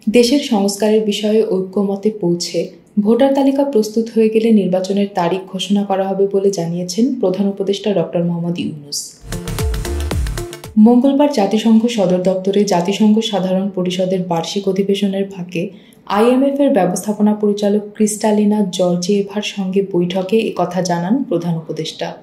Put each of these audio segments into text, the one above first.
দেশের সংস্কারের বিষয়ে ঐক্যমতে পৌঁছে ভোটার তালিকা প্রস্তুত হয়ে গেলে নির্বাচনের তারিখ ঘোষণা করা হবে বলে জানিয়েছেন প্রধান উপদেষ্টা ডক্টর মোহাম্মদ ইউনূস। মঙ্গলবার জাতিসংঘ সদর দপ্তরে জাতিসংঘ সাধারণ পরিষদের বার্ষিক অধিবেশনের ফাঁকে আইএমএফ-এর ব্যবস্থাপনা পরিচালক ক্রিস্টালিনা জর্জিয়েভার সঙ্গে বৈঠকে একথা জানান প্রধান উপদেষ্টা।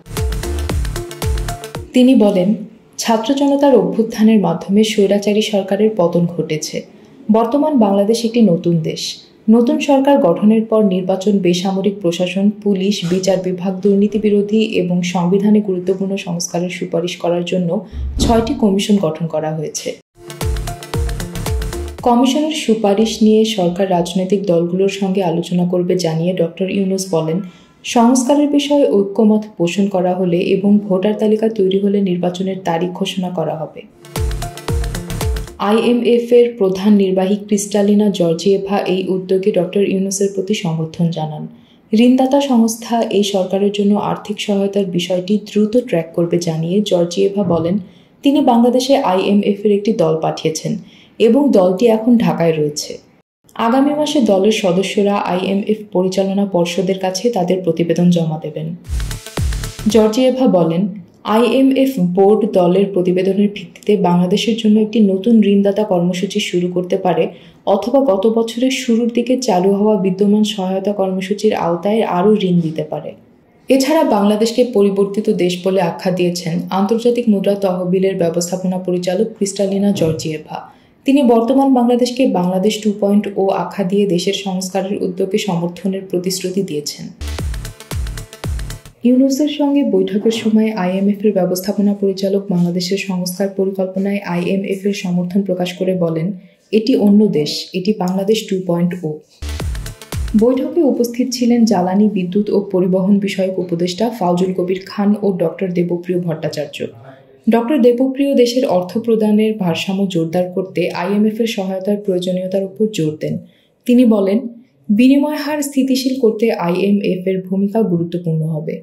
তিনি বলেন, ছাত্র জনতার অভ্যুত্থানের মাধ্যমে স্বৈরাচারী সরকারের পতন ঘটেছে। বর্তমান বাংলাদেশ একটি নতুন দেশ। নতুন সরকার গঠনের পর নির্বাচন, বেসামরিক প্রশাসন, পুলিশ, বিচার বিভাগ, দুর্নীতি বিরোধী এবং সংবিধানে গুরুত্বপূর্ণ সংস্কারের সুপারিশ করার জন্য 6টি কমিশন গঠন করা হয়েছে। কমিশনের সুপারিশ নিয়ে সরকার রাজনৈতিক দলগুলোর সঙ্গে আলোচনা করবে জানিয়ে ডক্টর ইউনূস বলেন, সংস্কারের বিষয়ে ঐক্যমত পোষণ করা হলে এবং ভোটার তালিকা তৈরি হলে নির্বাচনের তারিখ ঘোষণা করা হবে। আইএমএফ-এর প্রধান নির্বাহী ক্রিস্টালিনা জর্জিয়েভা এই উদ্যোগে ডক্টর ইউনূসের প্রতি সমর্থন জানান। ঋণদাতা সংস্থা এই সরকারের জন্য আর্থিক সহায়তার বিষয়টি দ্রুত ট্র্যাক করবে জানিয়ে জর্জিয়েভা বলেন, তিনি বাংলাদেশে আইএমএফ-এর একটি দল পাঠিয়েছেন এবং দলটি এখন ঢাকায় রয়েছে। আগামী মাসে দলের সদস্যরা আইএমএফ পরিচালনা পর্ষদের কাছে তাদের প্রতিবেদন জমা দেবেন। জর্জিয়েভা বলেন, আইএমএফ বোর্ড দলের প্রতিবেদনের ভিত্তিতে বাংলাদেশের জন্য একটি নতুন ঋণদাতা কর্মসূচি শুরু করতে পারে অথবা গত বছরের শুরুর দিকে চালু হওয়া বিদ্যমান সহায়তা কর্মসূচির আওতায় আরও ঋণ দিতে পারে। এছাড়া বাংলাদেশকে পরিবর্তিত দেশ বলে আখ্যা দিয়েছেন আন্তর্জাতিক মুদ্রা তহবিলের ব্যবস্থাপনা পরিচালক ক্রিস্টালিনা জর্জিয়েভা। তিনি বর্তমান বাংলাদেশকে বাংলাদেশ 2.0 আখ্যা দিয়ে দেশের সংস্কারের উদ্যোগে সমর্থনের প্রতিশ্রুতি দিয়েছেন। ইউনূসের সঙ্গে বৈঠকের সময় আইএমএফ-এর ব্যবস্থাপনা পরিচালক বাংলাদেশের সংস্কার পরিকল্পনায় আইএমএফ-এর সমর্থন প্রকাশ করে বলেন, এটি অন্য দেশ, এটি বাংলাদেশ 2.0। বৈঠকে উপস্থিত ছিলেন জ্বালানি, বিদ্যুৎ ও পরিবহন বিষয়ক উপদেষ্টা ফাউজুল কবির খান ও ডক্টর দেবপ্রিয় ভট্টাচার্য। ডক্টর দেবপ্রিয় দেশের অর্থ প্রদানের ভারসাম্য জোরদার করতে আইএমএফ-এর সহায়তার প্রয়োজনীয়তার উপর জোর দেন। তিনি বলেন, বিনিময় হার স্থিতিশীল করতে আইএমএফ-এর ভূমিকা গুরুত্বপূর্ণ হবে।